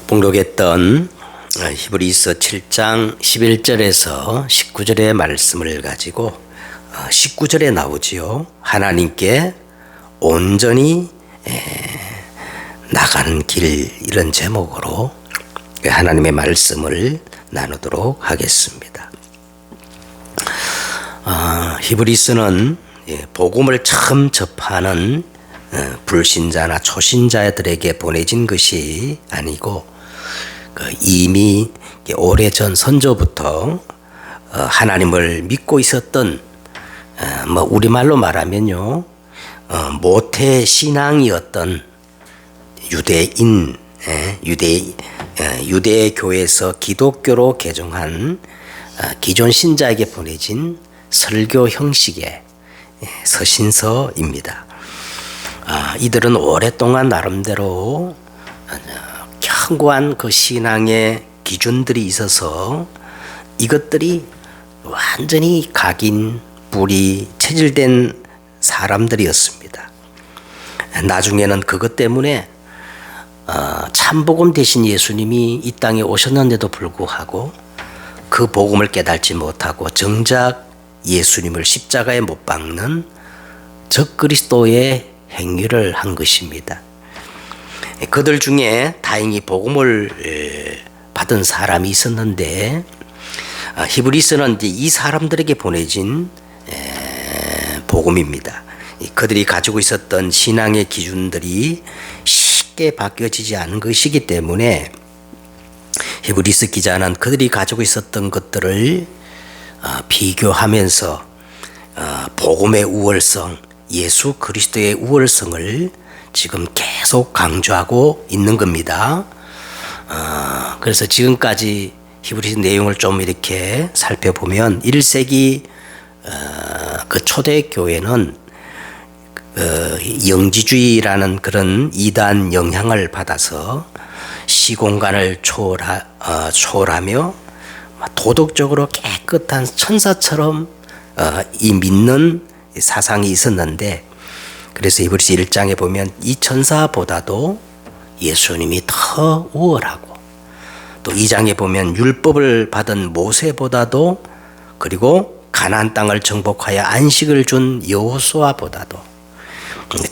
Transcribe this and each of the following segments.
봉독했던 히브리서 7장 11절에서 19절의 말씀을 가지고 19절에 나오지요. 하나님께 온전히 나가는 길, 이런 제목으로 하나님의 말씀을 나누도록 하겠습니다. 히브리서는 복음을 처음 접하는 불신자나 초신자들에게 보내진 것이 아니고 이미 오래전 선조부터 하나님을 믿고 있었던, 우리말로 말하면요, 모태 신앙이었던 유대인, 유대 교회에서 기독교로 개종한 기존 신자에게 보내진 설교 형식의 서신서입니다. 이들은 오랫동안 나름대로 견고한 그 신앙의 기준들이 있어서 이것들이 완전히 각인, 뿌리, 체질된 사람들이었습니다. 나중에는 그것 때문에 참복음 대신 예수님이 이 땅에 오셨는데도 불구하고 그 복음을 깨닫지 못하고 정작 예수님을 십자가에 못 박는 적그리스도의 행위를 한 것입니다. 그들 중에 다행히 복음을 받은 사람이 있었는데, 히브리서는 이제 이 사람들에게 보내진 복음입니다. 그들이 가지고 있었던 신앙의 기준들이 쉽게 바뀌어지지 않은 것이기 때문에 히브리서 기자는 그들이 가지고 있었던 것들을 비교하면서 복음의 우월성, 예수 그리스도의 우월성을 지금 계속 강조하고 있는 겁니다. 그래서 지금까지 히브리서 내용을 좀 이렇게 살펴보면 1세기 그 초대교회는 영지주의라는 그런 이단 영향을 받아서 시공간을 초월하며 도덕적으로 깨끗한 천사처럼 이 믿는 사상이 있었는데, 그래서 히브리서 1장에 보면 이 천사보다도 예수님이 더 우월하고, 또 2장에 보면 율법을 받은 모세보다도, 그리고 가나안 땅을 정복하여 안식을 준 여호수아보다도,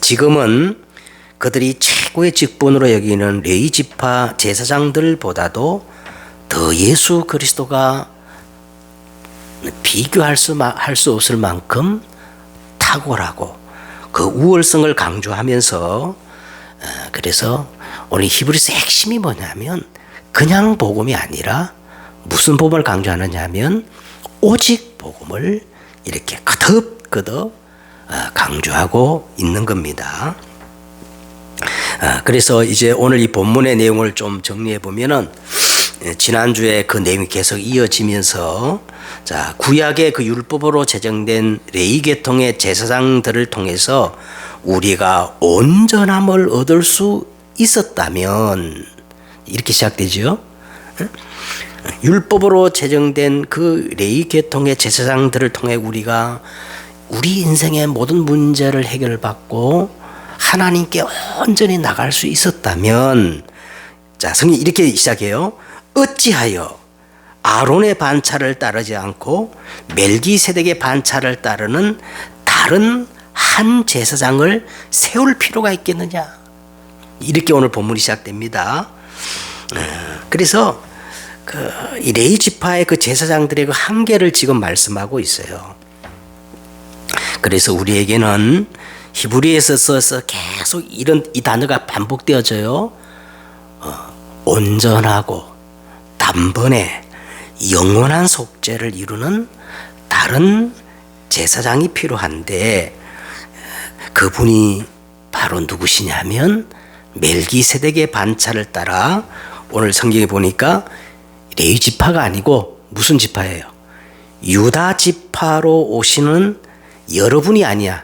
지금은 그들이 최고의 직분으로 여기는 레위 지파 제사장들보다도 더 예수 그리스도가 비교할 수 없을 만큼 탁월하고 그 우월성을 강조하면서, 그래서 오늘 히브리서 핵심이 뭐냐면 그냥 복음이 아니라 무슨 복음을 강조하느냐 하면 오직 복음을 이렇게 거듭거듭 강조하고 있는 겁니다. 그래서 이제 오늘 이 본문의 내용을 좀 정리해 보면은, 지난주에 그 내용이 계속 이어지면서, 자, 구약의 그 율법으로 제정된 레위 계통의 제사장들을 통해서 우리가 온전함을 얻을 수 있었다면, 이렇게 시작되죠. 율법으로 제정된 그 레위 계통의 제사장들을 통해 우리가 우리 인생의 모든 문제를 해결받고 하나님께 온전히 나갈 수 있었다면, 자, 성경이 이렇게 시작해요. 어찌하여 아론의 반차를 따르지 않고 멜기세덱의 반차를 따르는 다른 한 제사장을 세울 필요가 있겠느냐. 이렇게 오늘 본문이 시작됩니다. 그래서 이 레위 지파의 그 제사장들의 그 한계를 지금 말씀하고 있어요. 그래서 우리에게는 히브리에서 써서 계속 이 단어가 반복되어져요. 온전하고 단번에 영원한 속죄를 이루는 다른 제사장이 필요한데, 그분이 바로 누구시냐면 멜기세덱의 반차를 따라, 오늘 성경에 보니까 레위 지파가 아니고 무슨 지파예요? 유다 지파로 오시는 여러분이 아니야.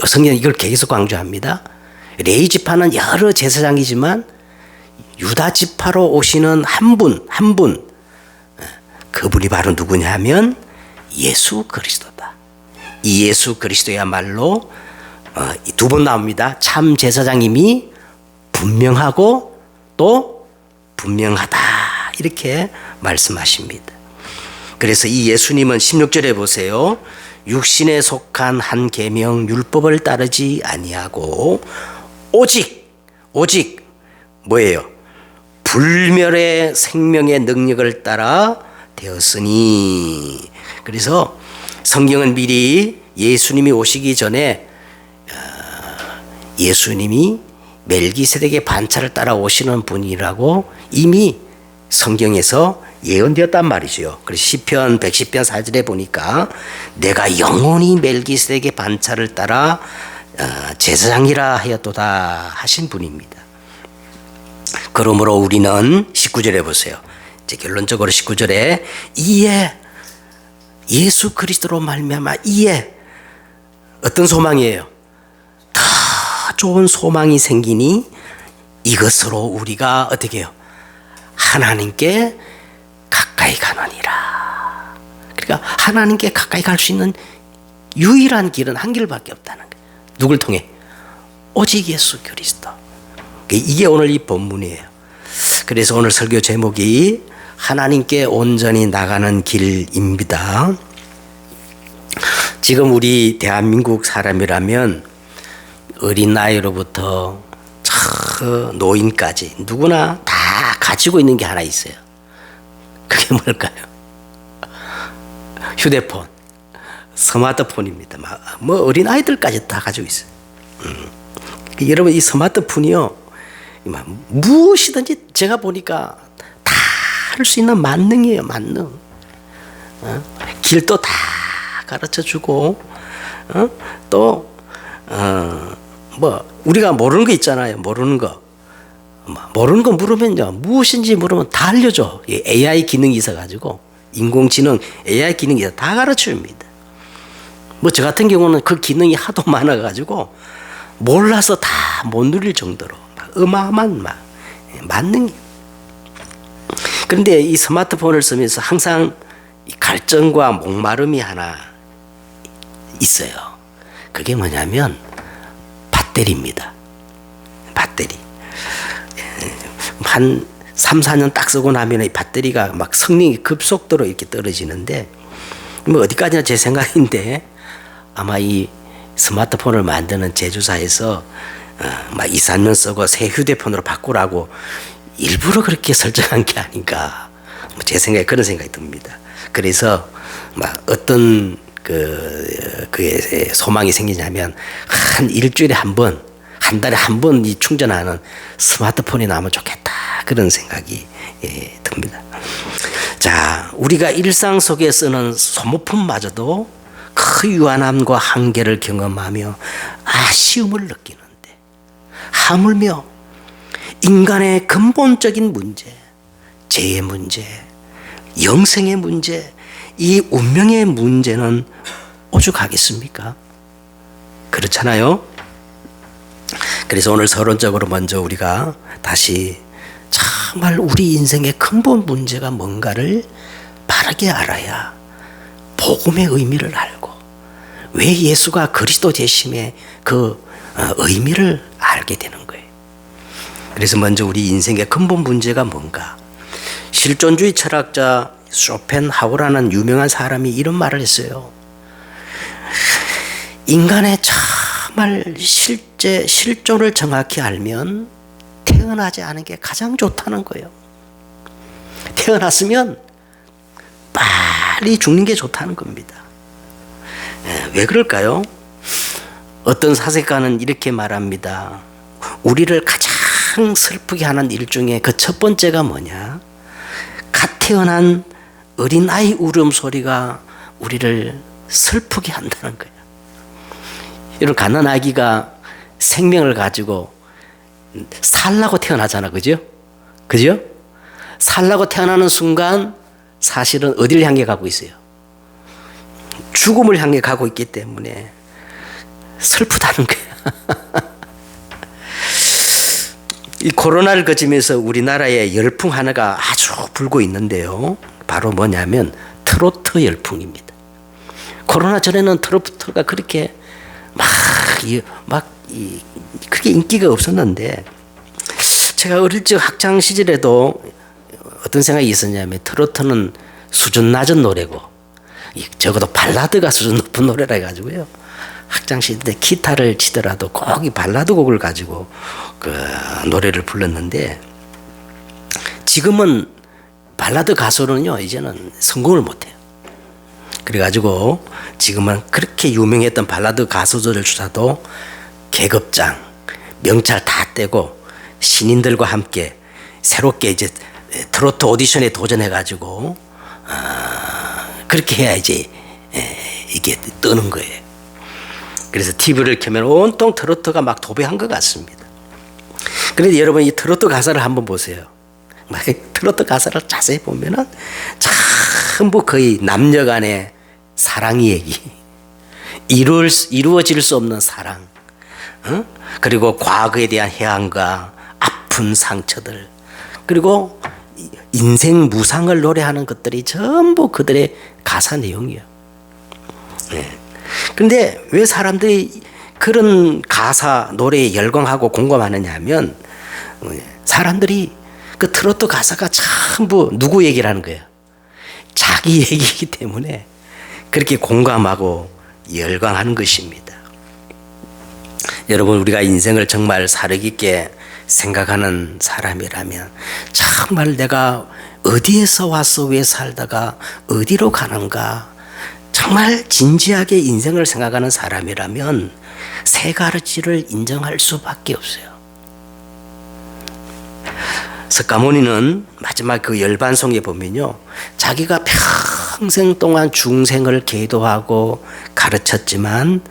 성경은 이걸 계속 강조합니다. 레위 지파는 여러 제사장이지만 유다 지파로 오시는 한 분, 그분이 바로 누구냐 하면 예수 그리스도다. 이 예수 그리스도야말로 두 번 나옵니다. 참 제사장임이 분명하고 또 분명하다 이렇게 말씀하십니다. 그래서 이 예수님은 16절에 보세요. 육신에 속한 한 계명 율법을 따르지 아니하고 오직 뭐예요? 불멸의 생명의 능력을 따라 되었으니. 그래서 성경은 미리 예수님이 오시기 전에 예수님이 멜기세덱의 반차를 따라 오시는 분이라고 이미 성경에서 예언되었단 말이죠. 그래서 시편 110편 4절에 보니까 내가 영원히 멜기세덱의 반차를 따라 제사장이라 하였도다 하신 분입니다. 그러므로 우리는 19절에 보세요. 이제 결론적으로 19절에 이에 예수 그리스도로 말미암아 이에 어떤 소망이에요? 더 좋은 소망이 생기니 이것으로 우리가 어떻게 해요? 하나님께 가까이 가느니라. 그러니까 하나님께 가까이 갈 수 있는 유일한 길은 한 길밖에 없다는 거예요. 누굴 통해? 오직 예수 그리스도. 이게 오늘 이 본문이에요. 그래서 오늘 설교 제목이 하나님께 온전히 나가는 길입니다. 지금 우리 대한민국 사람이라면 어린 나이로부터 저 노인까지 누구나 다 가지고 있는 게 하나 있어요. 그게 뭘까요? 휴대폰, 스마트폰입니다. 뭐 어린 아이들까지 다 가지고 있어요. 여러분 이 스마트폰이요, 무엇이든지 제가 보니까 다 할 수 있는 만능이에요. 만능. 길도 다 가르쳐주고, 또 뭐 우리가 모르는 거 있잖아요. 모르는 거 물으면 무엇인지 물으면 다 알려줘. AI 기능이 있어가지고 인공지능 AI 기능이 다 가르쳐줍니다. 뭐 저 같은 경우는 그 기능이 하도 많아가지고 몰라서 다 못 누릴 정도로 어마어마한 만능이. 그런데 이 스마트폰을 쓰면서 항상 갈증과 목마름이 하나 있어요. 그게 뭐냐면 배터리입니다. 배터리. 한 3, 4년 딱 쓰고 나면 이 배터리가 막 성능이 급속도로 이렇게 떨어지는데, 뭐 어디까지나 제 생각인데 아마 이 스마트폰을 만드는 제조사에서 막 2, 3년 쓰고 새 휴대폰으로 바꾸라고 일부러 그렇게 설정한 게 아닌가. 제 생각에 그런 생각이 듭니다. 그래서 막 어떤 그의 소망이 생기냐면 한 일주일에 한 번, 한 달에 한 번 이 충전하는 스마트폰이 나오면 좋겠다. 그런 생각이 듭니다. 자, 우리가 일상 속에 쓰는 소모품마저도 그 유한함과 한계를 경험하며 아쉬움을 느끼는데, 하물며 인간의 근본적인 문제, 죄의 문제, 영생의 문제, 이 운명의 문제는 오죽하겠습니까? 그렇잖아요. 그래서 오늘 서론적으로 먼저 우리가 다시 정말 우리 인생의 근본 문제가 뭔가를 바르게 알아야 복음의 의미를 알고 왜 예수가 그리스도 되심의 그 의미를 알게 되는 거예요. 그래서 먼저 우리 인생의 근본 문제가 뭔가. 실존주의 철학자 쇼펜하우라는 유명한 사람이 이런 말을 했어요. 인간의 정말 실존을 정확히 알면 태어나지 않은 게 가장 좋다는 거예요. 태어났으면 빨리 죽는 게 좋다는 겁니다. 왜 그럴까요? 어떤 사색가는 이렇게 말합니다. 우리를 가장 슬프게 하는 일 중에 그 첫 번째가 뭐냐? 갓 태어난 어린아이 울음소리가 우리를 슬프게 한다는 거예요. 이런 갓난아기가 생명을 가지고 살라고 태어나잖아. 그죠? 그죠? 살라고 태어나는 순간 사실은 어디를 향해 가고 있어요? 죽음을 향해 가고 있기 때문에 슬프다는 거야. 이 코로나를 거치면서 우리나라에 열풍 하나가 아주 불고 있는데요. 바로 뭐냐면 트로트 열풍입니다. 코로나 전에는 트로트가 그렇게 그렇게 인기가 없었는데 제가 어릴 적 학창 시절에도 어떤 생각이 있었냐면 트로트는 수준 낮은 노래고 적어도 발라드가 수준 높은 노래라 해가지고요. 학창 시절 때 기타를 치더라도 꼭 이 발라드 곡을 가지고 그 노래를 불렀는데 지금은 발라드 가수는요 이제는 성공을 못해요. 그래가지고 지금은 그렇게 유명했던 발라드 가수들을 조사도 계급장, 명찰 다 떼고 신인들과 함께 새롭게 이제 트로트 오디션에 도전해가지고 그렇게 해야 이제 이게 뜨는 거예요. 그래서 TV를 켜면 온통 트로트가 막 도배한 것 같습니다. 그런데 여러분 이 트로트 가사를 한번 보세요. 트로트 가사를 자세히 보면은 전부 거의 남녀 간의 사랑 얘기, 이루어질 수 없는 사랑, 그리고 과거에 대한 해안과 아픈 상처들, 그리고 인생 무상을 노래하는 것들이 전부 그들의 가사 내용이에요. 그런데 왜 사람들이 그런 가사 노래에 열광하고 공감하느냐 하면 사람들이 그 트로트 가사가 전부 누구 얘기를 하는 거예요? 자기 얘기이기 때문에 그렇게 공감하고 열광하는 것입니다. 여러분 우리가 인생을 정말 사르게 생각하는 사람이라면 정말 내가 어디에서 와서 왜 살다가 어디로 가는가 정말 진지하게 인생을 생각하는 사람이라면 세 가지를 인정할 수밖에 없어요. 석가모니는 마지막 그 열반송에 보면요 자기가 평생 동안 중생을 계도하고 가르쳤지만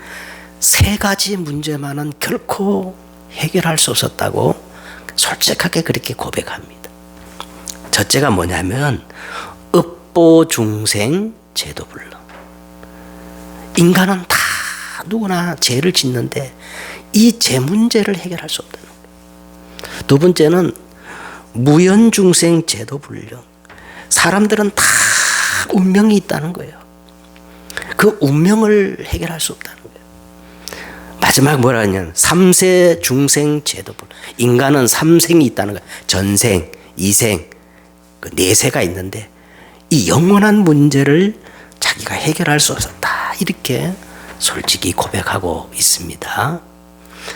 세 가지 문제만은 결코 해결할 수 없었다고 솔직하게 그렇게 고백합니다. 첫째가 뭐냐면 업보중생 제도불능. 인간은 다 누구나 죄를 짓는데 이 죄 문제를 해결할 수 없다는 거예요. 두 번째는 무연중생 제도불능. 사람들은 다 운명이 있다는 거예요. 그 운명을 해결할 수 없다는 거예요. 마지막 뭐라 하냐면 삼세 중생 제도불능. 인간은 삼생이 있다는 거예요. 전생, 이생, 그 내세가 있는데 이 영원한 문제를 자기가 해결할 수 없었다. 이렇게 솔직히 고백하고 있습니다.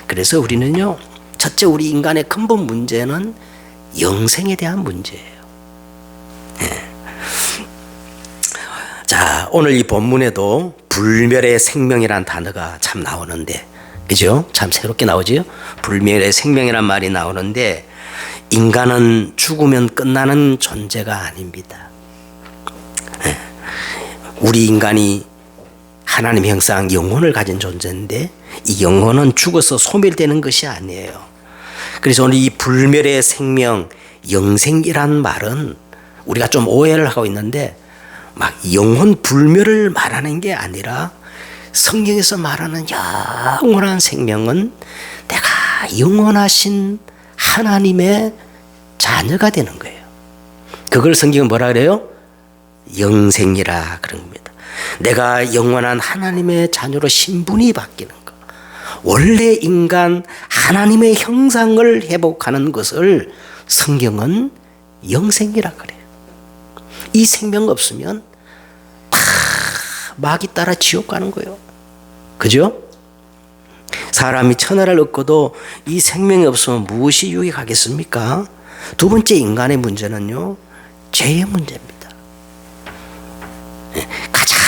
그래서 우리는요, 첫째 우리 인간의 근본 문제는 영생에 대한 문제예요. 자, 오늘 이 본문에도 불멸의 생명이라는 단어가 참 나오는데, 그죠? 참 새롭게 나오죠? 불멸의 생명이란 말이 나오는데, 인간은 죽으면 끝나는 존재가 아닙니다. 우리 인간이 하나님의 형상 영혼을 가진 존재인데, 이 영혼은 죽어서 소멸되는 것이 아니에요. 그래서 오늘 이 불멸의 생명, 영생이란 말은 우리가 좀 오해를 하고 있는데, 막 영혼 불멸을 말하는 게 아니라 성경에서 말하는 영원한 생명은 내가 영원하신 하나님의 자녀가 되는 거예요. 그걸 성경은 뭐라 그래요? 영생이라 그런 겁니다. 내가 영원한 하나님의 자녀로 신분이 바뀌는 것. 원래 인간 하나님의 형상을 회복하는 것을 성경은 영생이라 그래요. 이 생명 없으면 다 마귀 따라 지옥 가는 거예요. 그죠? 사람이 천하를 얻고도 이 생명이 없으면 무엇이 유익하겠습니까? 두 번째 인간의 문제는요, 죄의 문제입니다. 가장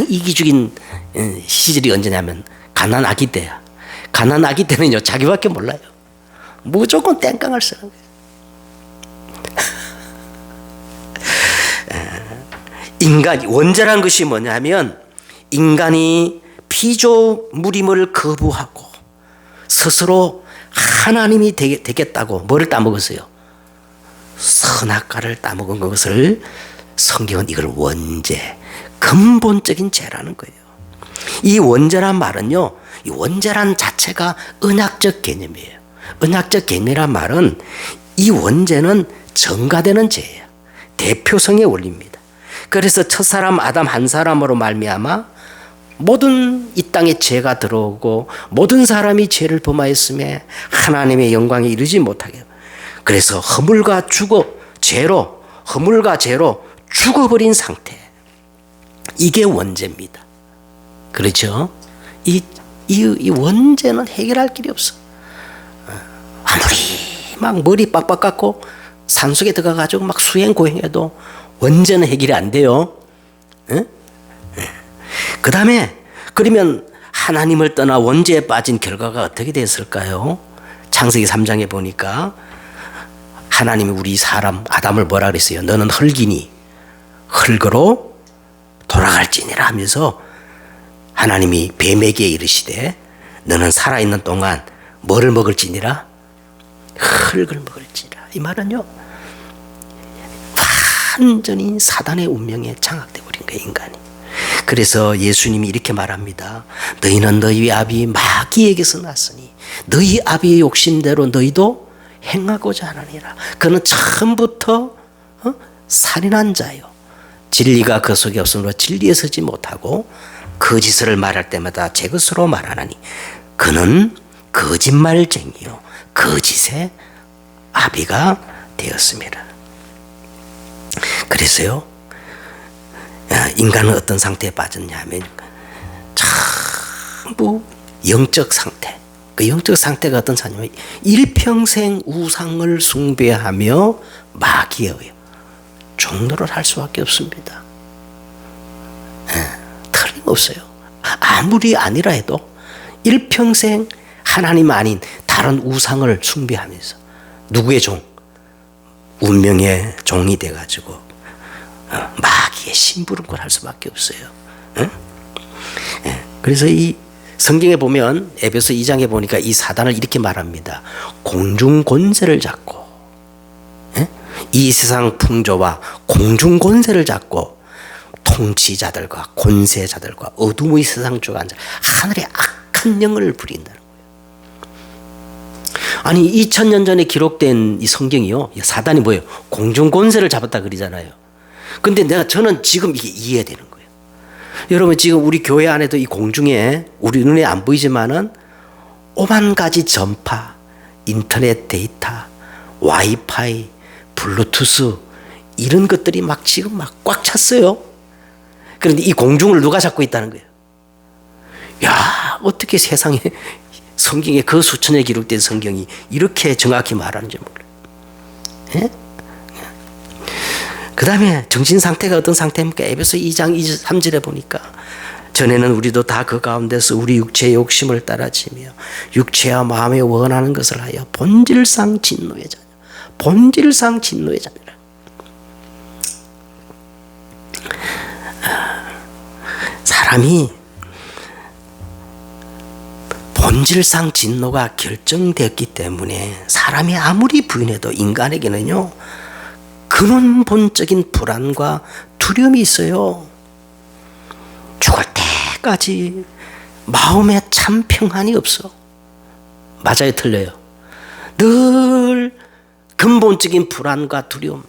이기적인 시절이 언제냐면 가난 아기 때야. 가난 아기 때는요, 자기밖에 몰라요. 무조건 땡깡을 쓰는 거예요. 인간, 원죄란 것이 뭐냐면 인간이 피조물임을 거부하고 스스로 하나님이 되겠다고 뭐를 따먹었어요? 선악과를 따먹은 것을 성경은 이걸 원죄, 근본적인 죄라는 거예요. 이 원죄란 말은요, 이 원죄란 자체가 언약적 개념이에요. 언약적 개념이란 말은 이 원죄는 전가되는 죄예요. 대표성의 원리입니다. 그래서 첫사람 아담 한 사람으로 말미암아 모든 이 땅에 죄가 들어오고 모든 사람이 죄를 범하였음에 하나님의 영광에 이르지 못하게, 그래서 허물과 죄로 죽어버린 상태. 이게 원죄입니다. 그렇죠? 이 원죄는 해결할 길이 없어. 아무리 막 머리 빡빡 깎고 산속에 들어가가지고 막 수행 고행해도 원죄는 해결이 안 돼요. 그 다음에 그러면 하나님을 떠나 원죄에 빠진 결과가 어떻게 됐을까요? 창세기 3장에 보니까 하나님이 우리 사람 아담을 뭐라 그랬어요? 너는 흙이니 흙으로 돌아갈지니라 하면서 하나님이 뱀에게 이르시되 너는 살아있는 동안 뭐를 먹을지니라? 흙을 먹을지니라. 이 말은요, 완전히 사단의 운명에 장악되어 버린 거예요, 인간이. 그래서 예수님이 이렇게 말합니다. 너희는 너희 아비 마귀에게서 났으니 너희 아비의 욕심대로 너희도 행하고자 하느니라. 그는 처음부터 살인한 자요, 진리가 그 속에 없으므로 진리에 서지 못하고 거짓을 말할 때마다 제 것으로 말하나니 그는 거짓말쟁이요 거짓의 아비가 되었습니다. 그래서요, 인간은 어떤 상태에 빠졌냐 하면 전부 영적 상태. 그 영적 상태가 어떤 상태냐면 일평생 우상을 숭배하며 마귀에 의해 종노를 할 수밖에 없습니다. 틀림없어요. 아무리 아니라 해도 일평생 하나님 아닌 다른 우상을 숭배하면서 누구의 종? 운명의 종이 돼가지고 마귀의 심부름을 할 수밖에 없어요. 그래서 이 성경에 보면 에베소 2장에 보니까 이 사단을 이렇게 말합니다. 공중 권세를 잡고, 이 세상 풍조와 공중 권세를 잡고 통치자들과 권세자들과 어둠의 세상 쪽에 앉아 하늘의 악한 영을 부린다는 거예요. 아니 2000년 전에 기록된 이 성경이요, 사단이 뭐예요? 공중 권세를 잡았다 그러잖아요. 근데 저는 지금 이게 이해되는 거예요. 여러분, 지금 우리 교회 안에도 이 공중에 우리 눈에 안 보이지만은 오만 가지 전파, 인터넷 데이터, 와이파이, 블루투스 이런 것들이 막 지금 막 꽉 찼어요. 그런데 이 공중을 누가 잡고 있다는 거예요? 야, 어떻게 세상에 성경에 그 수천에 기록된 성경이 이렇게 정확히 말하는지 몰라요. 그 다음에 정신 상태가 어떤 상태입니까? 에베소 2장 23절에 보니까 전에는 우리도 다 그 가운데서 우리 육체의 욕심을 따라지며 육체와 마음에 원하는 것을 하여 본질상 진노의 자녀, 본질상 진노의 자녀라. 사람이 본질상 진노가 결정되었기 때문에 사람이 아무리 부인해도 인간에게는요, 근원본적인 불안과 두려움이 있어요. 죽을 때까지 마음에 참 평안이 없어. 맞아요, 틀려요? 늘 근본적인 불안과 두려움,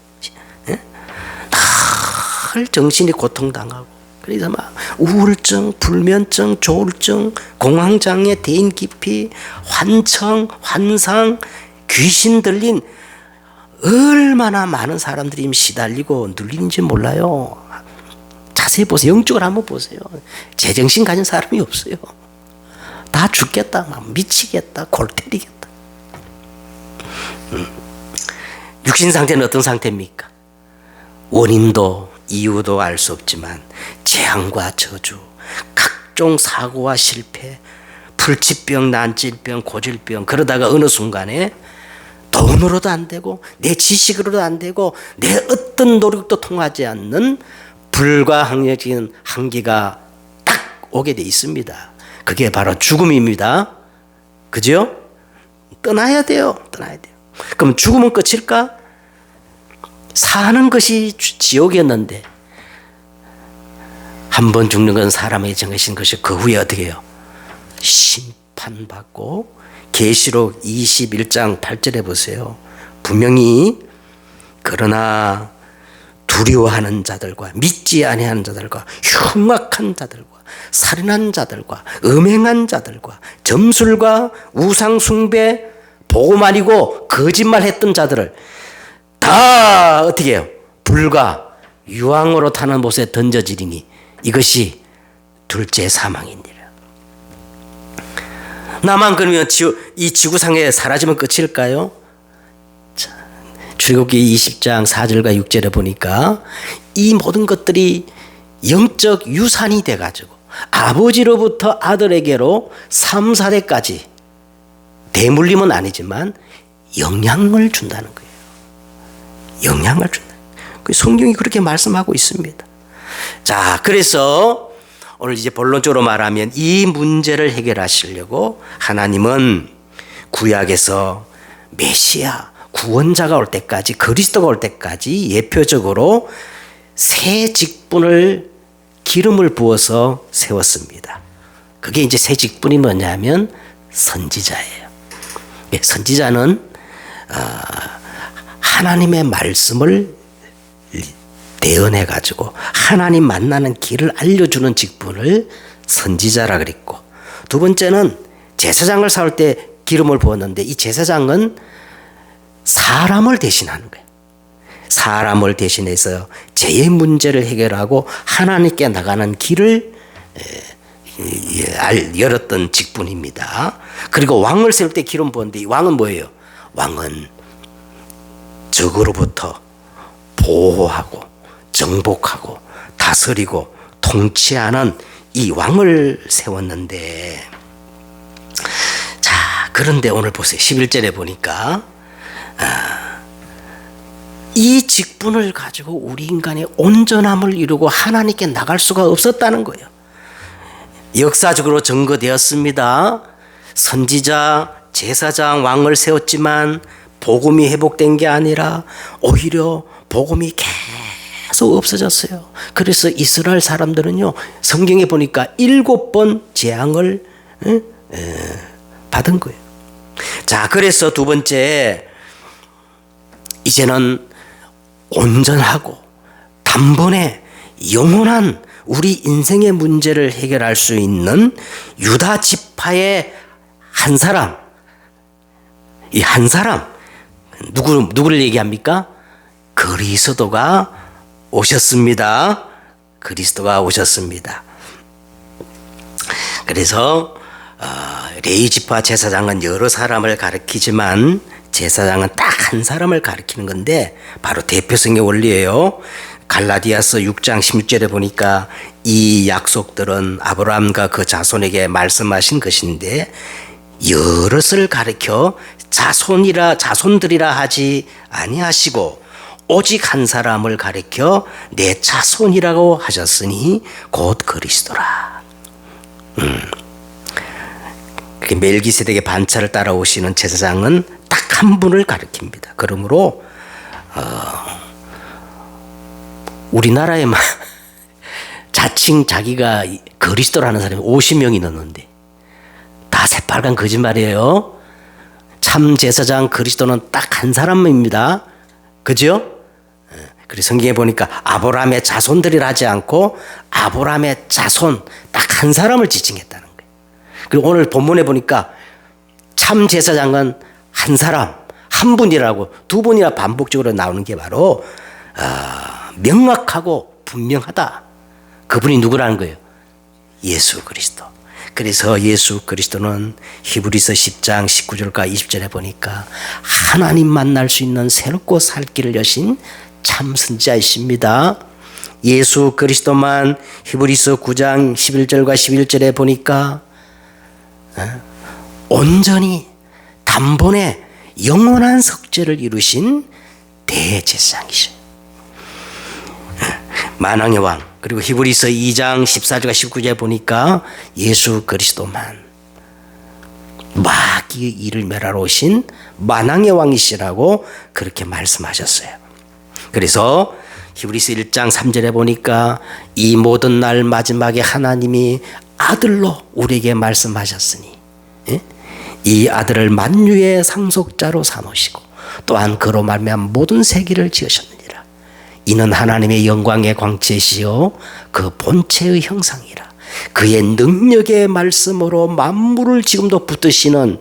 늘 정신이 고통당하고, 그래서 막 우울증, 불면증, 조울증, 공황장애, 대인 기피, 환청, 환상, 귀신 들린 얼마나 많은 사람들이 시달리고 눌리는지 몰라요. 자세히 보세요. 영적으로 한번 보세요. 제정신 가진 사람이 없어요. 다 죽겠다, 막 미치겠다, 골 때리겠다. 육신 상태는 어떤 상태입니까? 원인도 이유도 알 수 없지만 재앙과 저주, 각종 사고와 실패, 불치병, 난질병, 고질병, 그러다가 어느 순간에 돈으로도 안 되고 내 지식으로도 안 되고 내 어떤 노력도 통하지 않는 불가항력적인 한계가 딱 오게 돼 있습니다. 그게 바로 죽음입니다. 그죠? 떠나야 돼요. 떠나야 돼요. 그럼 죽으면 끝일까? 사는 것이 지옥이었는데 한 번 죽는 건 사람에게 정해진 것이 그 후에 어떻게 해요? 심판받고, 계시록 21장 8절에 보세요. 분명히 그러나 두려워하는 자들과 믿지 아니하는 자들과 흉악한 자들과 살인한 자들과 음행한 자들과 점술과 우상 숭배, 복음 아니고 거짓말했던 자들을 다 어떻게 해요? 불과 유황으로 타는 못에 던져지리니 이것이 둘째 사망이니라. 나만 그러면 이 지구상에 사라지면 끝일까요? 자, 출애굽기 20장 4절과 6절에 보니까 이 모든 것들이 영적 유산이 돼가지고 아버지로부터 아들에게로 3, 4대까지 대물림은 아니지만 영향을 준다는 거예요. 영향을 준다. 성경이 그렇게 말씀하고 있습니다. 자, 그래서 오늘 이제 본론적으로 말하면 이 문제를 해결하시려고 하나님은 구약에서 메시아 구원자가 올 때까지, 그리스도가 올 때까지 예표적으로 새 직분을 기름을 부어서 세웠습니다. 그게 이제 새 직분이 뭐냐면 선지자예요. 선지자는 하나님의 말씀을 대언해 가지고 하나님 만나는 길을 알려주는 직분을 선지자라 그랬고, 두 번째는 제사장을 세울 때 기름을 부었는데 이 제사장은 사람을 대신하는 거예요. 사람을 대신해서 죄의 문제를 해결하고 하나님께 나가는 길을 열었던 직분입니다. 그리고 왕을 세울 때 기름 부었는데 이 왕은 뭐예요? 왕은 적으로부터 보호하고 정복하고 다스리고 통치하는 이 왕을 세웠는데, 자, 그런데 오늘 보세요. 11절에 보니까 이 직분을 가지고 우리 인간의 온전함을 이루고 하나님께 나갈 수가 없었다는 거예요. 역사적으로 증거되었습니다. 선지자, 제사장, 왕을 세웠지만 복음이 회복된 게 아니라 오히려 복음이 계속 없어졌어요. 그래서 이스라엘 사람들은요, 성경에 보니까 7번 재앙을 받은 거예요. 자, 그래서 두 번째, 이제는 온전하고 단번에 영원한 우리 인생의 문제를 해결할 수 있는 유다 지파의 한 사람, 이 한 사람, 누구를 얘기합니까? 그리스도가 오셨습니다. 그리스도가 오셨습니다. 그래서 레위 지파 제사장은 여러 사람을 가리키지만 제사장은 딱 한 사람을 가리키는 건데 바로 대표성의 원리예요. 갈라디아서 6장 16절에 보니까 이 약속들은 아브라함과 그 자손에게 말씀하신 것인데 여럿을 가리켜 자손들이라 하지 아니하시고 오직 한 사람을 가리켜 내 자손이라고 하셨으니 곧 그리스도라. 멜기세덱의 반차를 따라오시는 제사장은 딱 한 분을 가리킵니다. 그러므로 우리나라에 자칭 자기가 그리스도라는 사람이 50명이 넘는데 다 새빨간 거짓말이에요. 참 제사장 그리스도는 딱 한 사람입니다. 그죠? 그래서 성경에 보니까 아브라함의 자손들이라 하지 않고 아브라함의 자손 딱 한 사람을 지칭했다는 거예요. 그리고 오늘 본문에 보니까 참 제사장은 한 사람, 한 분이라고 두 번이나 반복적으로 나오는 게 바로 명확하고 분명하다. 그분이 누구라는 거예요? 예수 그리스도. 그래서 예수 그리스도는 히브리서 10장 19절과 20절에 보니까 하나님 만날 수 있는 새롭고 살 길을 여신 참 선지자이십니다. 예수 그리스도만 히브리서 9장 11절과 11절에 보니까 온전히 단번에 영원한 속죄를 이루신 대제사장이셔요. 만왕의 왕. 그리고 히브리서 2장 14절과 19절에 보니까 예수 그리스도만 마귀의 일을 멸하러 오신 만왕의 왕이시라고 그렇게 말씀하셨어요. 그래서 히브리서 1장 3절에 보니까 이 모든 날 마지막에 하나님이 아들로 우리에게 말씀하셨으니 이 아들을 만유의 상속자로 삼으시고 또한 그로 말미암아 모든 세계를 지으셨느니라. 이는 하나님의 영광의 광채시요 그 본체의 형상이라. 그의 능력의 말씀으로 만물을 지금도 붙드시는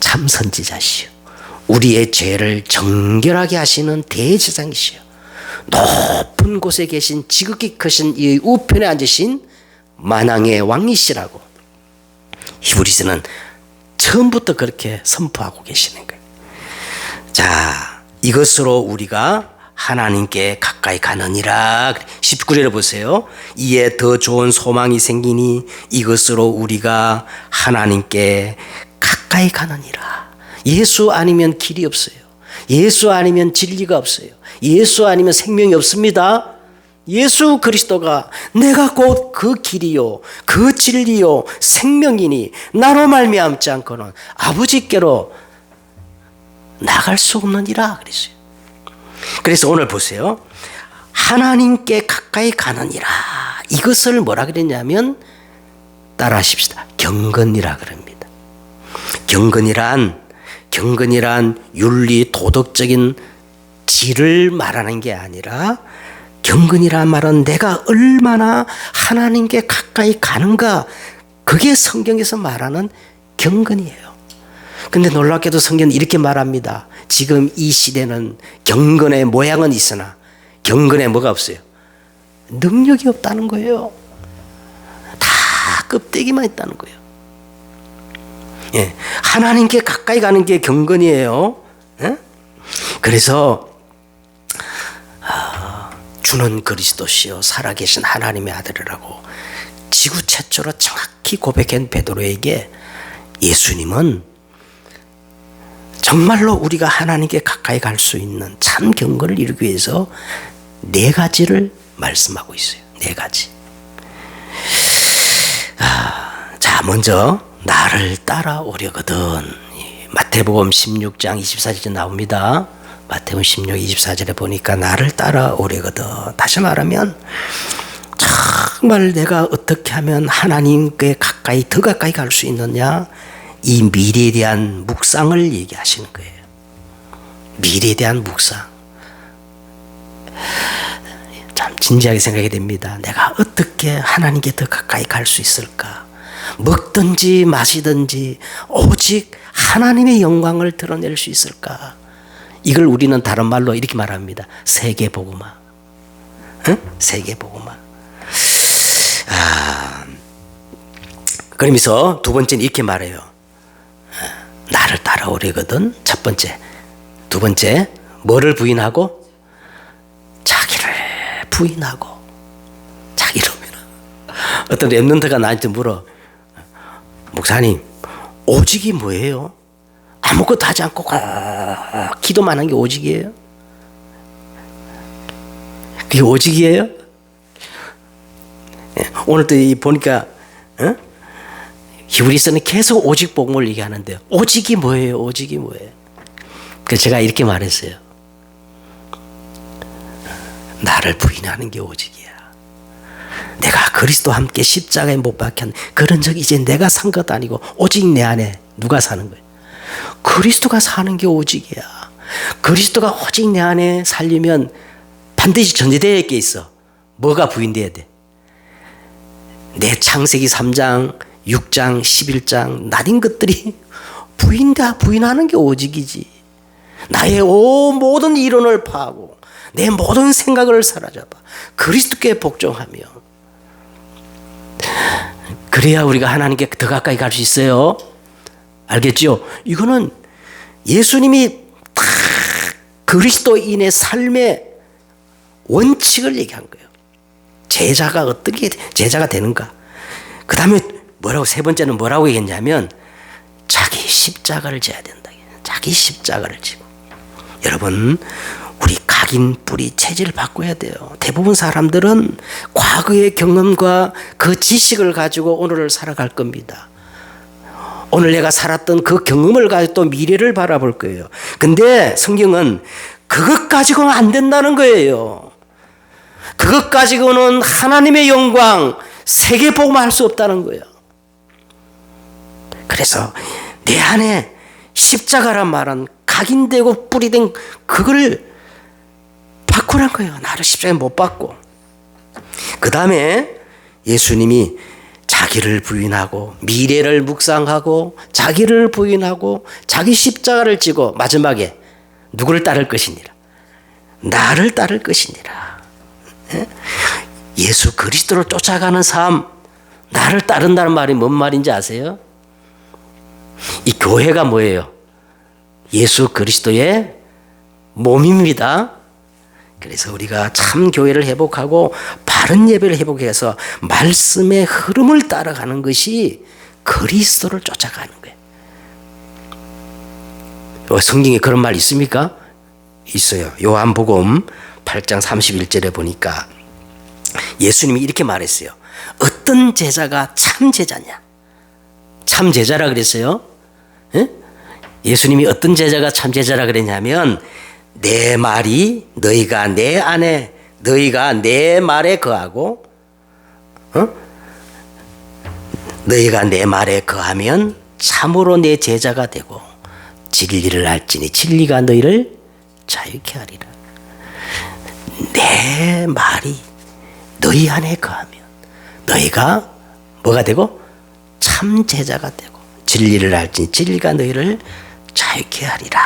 참 선지자시요 우리의 죄를 정결하게 하시는 대제사장이시요 높은 곳에 계신 지극히 크신 이 우편에 앉으신 만왕의 왕이시라고 히브리서는 처음부터 그렇게 선포하고 계시는 거예요. 자, 이것으로 우리가 하나님께 가까이 가느니라. 19절에 보세요. 이에 더 좋은 소망이 생기니 이것으로 우리가 하나님께 가까이 가느니라. 예수 아니면 길이 없어요. 예수 아니면 진리가 없어요. 예수 아니면 생명이 없습니다. 예수 그리스도가 내가 곧 그 길이요 그 진리요 생명이니 나로 말미암지 않고는 아버지께로 나갈 수 없느니라 그랬어요. 그래서 오늘 보세요. 하나님께 가까이 가느니라. 이것을 뭐라 그랬냐면 따라 하십시다. 경건이라 그럽니다. 경건이란 윤리 도덕적인 질을 말하는 게 아니라 경건이란 말은 내가 얼마나 하나님께 가까이 가는가, 그게 성경에서 말하는 경건이에요. 근데 놀랍게도 성경은 이렇게 말합니다. 지금 이 시대는 경건의 모양은 있으나 경건에 뭐가 없어요? 능력이 없다는 거예요. 다 껍데기만 있다는 거예요. 예, 하나님께 가까이 가는 게 경건이에요. 예? 그래서 주는 그리스도시요 살아계신 하나님의 아들이라고 지구 최초로 정확히 고백한 베드로에게 예수님은 정말로 우리가 하나님께 가까이 갈 수 있는 참 경건을 이루기 위해서 4가지를 말씀하고 있어요. 4가지. 자, 먼저 나를 따라오려거든. 마태복음 16장 24절에 나옵니다. 마태복음 16, 24절에 보니까 나를 따라오려거든. 다시 말하면 정말 내가 어떻게 하면 하나님께 가까이 더 가까이 갈 수 있느냐, 이 미래에 대한 묵상을 얘기하시는 거예요. 미래에 대한 묵상. 참 진지하게 생각이 됩니다. 내가 어떻게 하나님께 더 가까이 갈 수 있을까? 먹든지 마시든지 오직 하나님의 영광을 드러낼 수 있을까? 이걸 우리는 다른 말로 이렇게 말합니다. 세계복음화. 응? 세계복음화. 그러면서 두 번째는 이렇게 말해요. 나를 따라오려거든. 첫 번째. 두 번째, 뭐를 부인하고? 자기를 부인하고. 자기를 부인하고. 어떤 랩런트가 나한테 물어. 목사님, 오직이 뭐예요? 아무것도 하지 않고 기도만 한 게 오직이에요? 그게 오직이에요? 오늘도 보니까 히브리서는 계속 오직 복음을 얘기하는데요. 오직이 뭐예요? 오직이 뭐예요? 그래서 제가 이렇게 말했어요. 나를 부인하는 게 오직이야. 내가 그리스도와 함께 십자가에 못 박힌 그런 적이 이제 내가 산 것도 아니고 오직 내 안에 누가 사는 거예요? 그리스도가 사는 게 오직이야. 그리스도가 오직 내 안에 살려면 반드시 전제되어 게 있어. 뭐가 부인돼야 돼? 내 창세기 3장, 6장, 11장 나딘 것들이 부인하는 게 오직이지. 나의 모든 이론을 파하고 내 모든 생각을 사로잡아 그리스도께 복종하며, 그래야 우리가 하나님께 더 가까이 갈 수 있어요. 알겠죠? 이거는 예수님이 다 그리스도인의 삶의 원칙을 얘기한 거예요. 제자가 어떻게 제자가 되는가. 그 다음에 뭐라고, 세 번째는 뭐라고 얘기했냐면 자기 십자가를 져야 된다. 자기 십자가를 지고. 여러분, 우리 각인 뿌리 체질을 바꿔야 돼요. 대부분 사람들은 과거의 경험과 그 지식을 가지고 오늘을 살아갈 겁니다. 오늘 내가 살았던 그 경험을 가지고 또 미래를 바라볼 거예요. 근데 성경은 그것 가지고는 안 된다는 거예요. 그것 가지고는 하나님의 영광, 세계복음화 할 수 없다는 거예요. 그래서 내 안에 십자가란 말은 각인되고 뿌리된 그걸 바꾸란 거예요. 나를 십자가에 못 박고. 그 다음에 예수님이 자, 자기를 부인하고 미래를 묵상하고 자기를 부인하고 자기 십자가를 지고 마지막에 누구를 따를 것이니라? 나를 따를 것이니라. 예수 그리스도를 쫓아가는 삶, 나를 따른다는 말이 뭔 말인지 아세요? 이 교회가 뭐예요? 예수 그리스도의 몸입니다. 그래서 우리가 참 교회를 회복하고 바른 예배를 회복해서 말씀의 흐름을 따라가는 것이 그리스도를 쫓아가는 거예요. 성경에 그런 말 있습니까? 있어요. 요한복음 8장 31절에 보니까 예수님이 이렇게 말했어요. 어떤 제자가 참 제자냐? 참 제자라 그랬어요. 예? 예수님이 어떤 제자가 참 제자라 그랬냐면 내 말이 너희가 내 안에 너희가 내 말에 거하고 너희가 내 말에 거하면 참으로 내 제자가 되고 진리를 알지니 진리가 너희를 자유케 하리라. 내 말이 너희 안에 거하면 너희가 뭐가 되고 참 제자가 되고 진리를 알지니 진리가 너희를 자유케 하리라.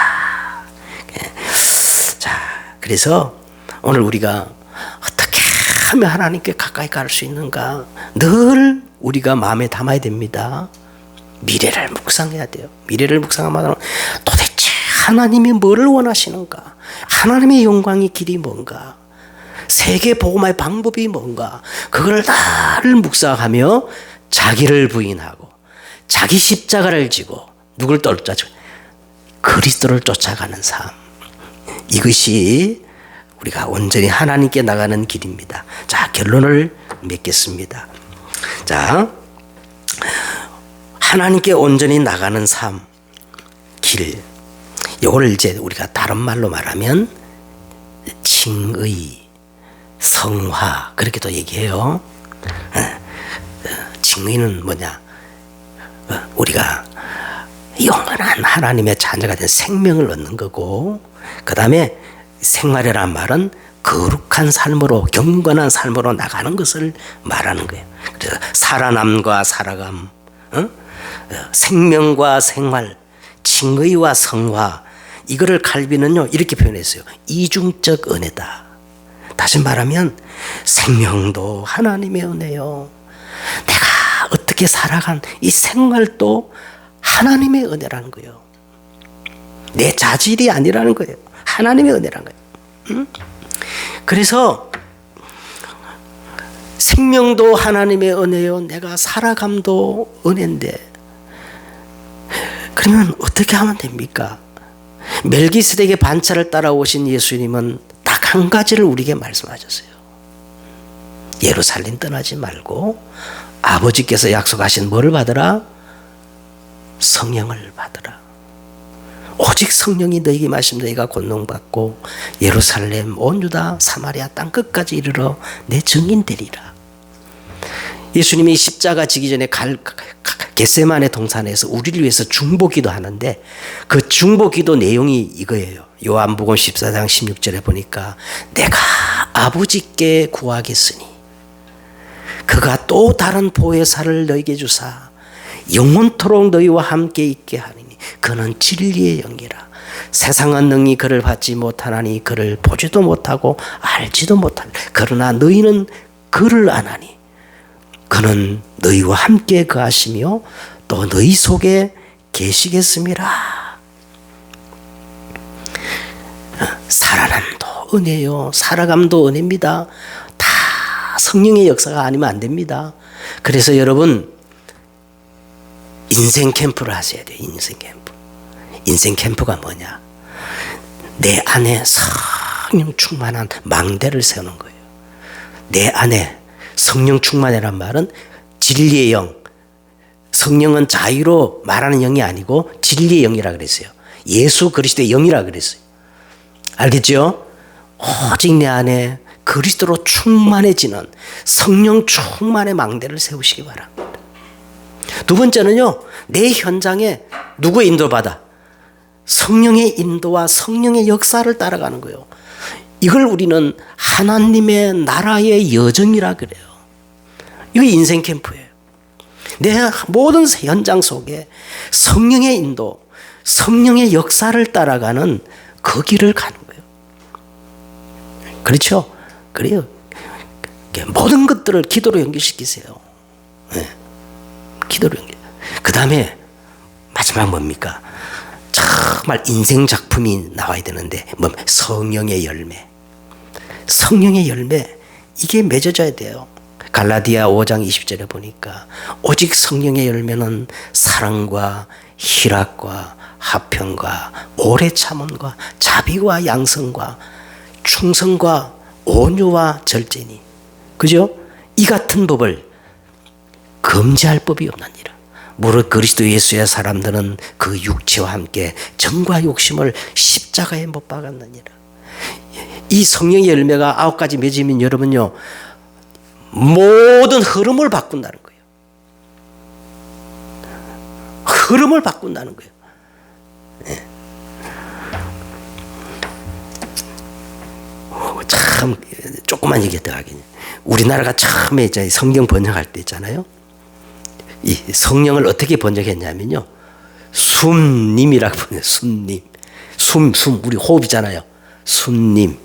자, 그래서 오늘 우리가 어떻게 하면 하나님께 가까이 갈 수 있는가 늘 우리가 마음에 담아야 됩니다. 미래를 묵상해야 돼요. 미래를 묵상하면 도대체 하나님이 뭐를 원하시는가? 하나님의 영광의 길이 뭔가? 세계 복음화의 방법이 뭔가? 그걸 나를 묵상하며 자기를 부인하고 자기 십자가를 지고 누굴 쫓아? 그리스도를 쫓아가는 삶. 이것이 우리가 온전히 하나님께 나가는 길입니다. 자, 결론을 맺겠습니다. 자, 하나님께 온전히 나가는 삶, 길. 이걸 이제 우리가 다른 말로 말하면 칭의, 성화 그렇게도 얘기해요. 칭의는 뭐냐? 우리가 영원한 하나님의 자녀가 된 생명을 얻는 거고, 그 다음에 생활이란 말은 거룩한 삶으로 경건한 삶으로 나가는 것을 말하는 거예요. 그래서 살아남과 살아감, 생명과 생활, 칭의와 성화, 이거를 칼빈은요 이렇게 표현했어요. 이중적 은혜다. 다시 말하면 생명도 하나님의 은혜요. 내가 어떻게 살아간 이 생활도 하나님의 은혜라는 거예요. 내 자질이 아니라는 거예요. 하나님의 은혜라는 거예요. 그래서 생명도 하나님의 은혜요. 내가 살아감도 은혜인데 그러면 어떻게 하면 됩니까? 멜기세덱의 반차를 따라오신 예수님은 딱 한 가지를 우리에게 말씀하셨어요. 예루살렘 떠나지 말고 아버지께서 약속하신 뭐를 받으라? 성령을 받으라. 오직 성령이 너에게 마시면 너희가 권능받고 예루살렘 온 유다 사마리아 땅 끝까지 이르러 내 증인 되리라. 예수님이 십자가 지기 전에 겟세마네 동산에서 우리를 위해서 중보기도 하는데 그 중보기도 내용이 이거예요. 요한복음 14장 16절에 보니까 내가 아버지께 구하겠으니 그가 또 다른 보혜사를 너에게 주사 영원토록 너희와 함께 있게 하리니 그는 진리의 영이라. 세상은 능히 그를 받지 못하나니 그를 보지도 못하고 알지도 못하니 그러나 너희는 그를 아나니 그는 너희와 함께 거하시며 또 너희 속에 계시겠음이라. 살아남도 은혜요, 살아감도 은혜입니다. 다 성령의 역사가 아니면 안 됩니다. 그래서 여러분 인생 캠프를 하셔야 돼요. 인생 캠프. 인생 캠프가 뭐냐? 내 안에 성령 충만한 망대를 세우는 거예요. 내 안에 성령 충만이란 말은 진리의 영. 성령은 자유로 말하는 영이 아니고 진리의 영이라 그랬어요. 예수 그리스도의 영이라 그랬어요. 알겠죠? 오직 내 안에 그리스도로 충만해지는 성령 충만의 망대를 세우시기 바랍니다. 두 번째는요, 내 현장에 누구의 인도받아? 성령의 인도와 성령의 역사를 따라가는 거예요. 이걸 우리는 하나님의 나라의 여정이라 그래요. 이거 인생 캠프예요. 내 모든 현장 속에 성령의 인도, 성령의 역사를 따라가는 그 길을 가는 거예요. 그렇죠? 그래요. 모든 것들을 기도로 연결시키세요. 네. 기도로 연결. 그 다음에 마지막 뭡니까? 정말 인생 작품이 나와야 되는데 성령의 열매. 성령의 열매, 이게 맺어져야 돼요. 갈라디아 5장 20절에 보니까 오직 성령의 열매는 사랑과 희락과 화평과 오래 참음과 자비와 양성과 충성과 온유와 절제니. 그죠? 이 같은 법을 금지할 법이 없느니라. 무릇 그리스도 예수의 사람들은 그 육체와 함께 정과 욕심을 십자가에 못 박았느니라. 이 성령의 열매가 9가지 맺으면 여러분요, 모든 흐름을 바꾼다는 거예요. 흐름을 바꾼다는 거예요. 네. 참 조그만 얘기 더 하긴. 우리나라가 처음에 이제 성경 번역할 때 있잖아요. 이 성령을 어떻게 번역했냐면요, 숨님이라고 번역. 숨님, 숨 우리 호흡이잖아요. 숨님.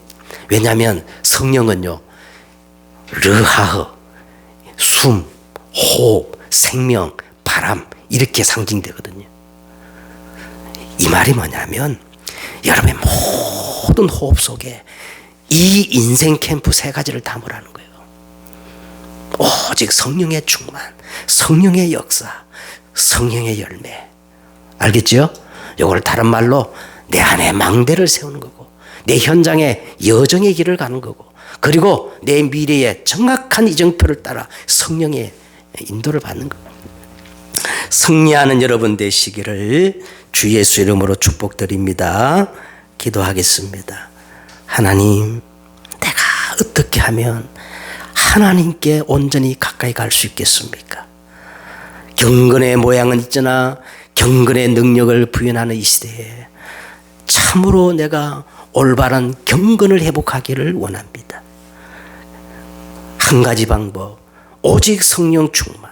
왜냐하면 성령은요, 르하흐, 숨, 호흡, 생명, 바람, 이렇게 상징되거든요. 이 말이 뭐냐면 여러분의 모든 호흡 속에 이 인생 캠프 3가지를 담으라는 거예요. 오직 성령의 충만, 성령의 역사, 성령의 열매. 알겠죠? 이걸 다른 말로 내 안에 망대를 세우는 거고, 내 현장에 여정의 길을 가는 거고, 그리고 내 미래의 정확한 이정표를 따라 성령의 인도를 받는 거예요. 승리하는 여러분 되시기를 주 예수 이름으로 축복드립니다. 기도하겠습니다. 하나님, 내가 어떻게 하면 하나님께 온전히 가까이 갈 수 있겠습니까? 경건의 모양은 있잖아. 경건의 능력을 부여하는 이 시대에 참으로 내가 올바른 경건을 회복하기를 원합니다. 한 가지 방법, 오직 성령 충만,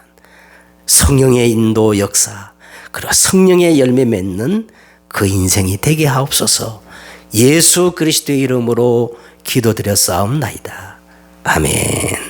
성령의 인도 역사, 그리고 성령의 열매 맺는 그 인생이 되게 하옵소서. 예수 그리스도의 이름으로 기도드렸사옵나이다. 아멘.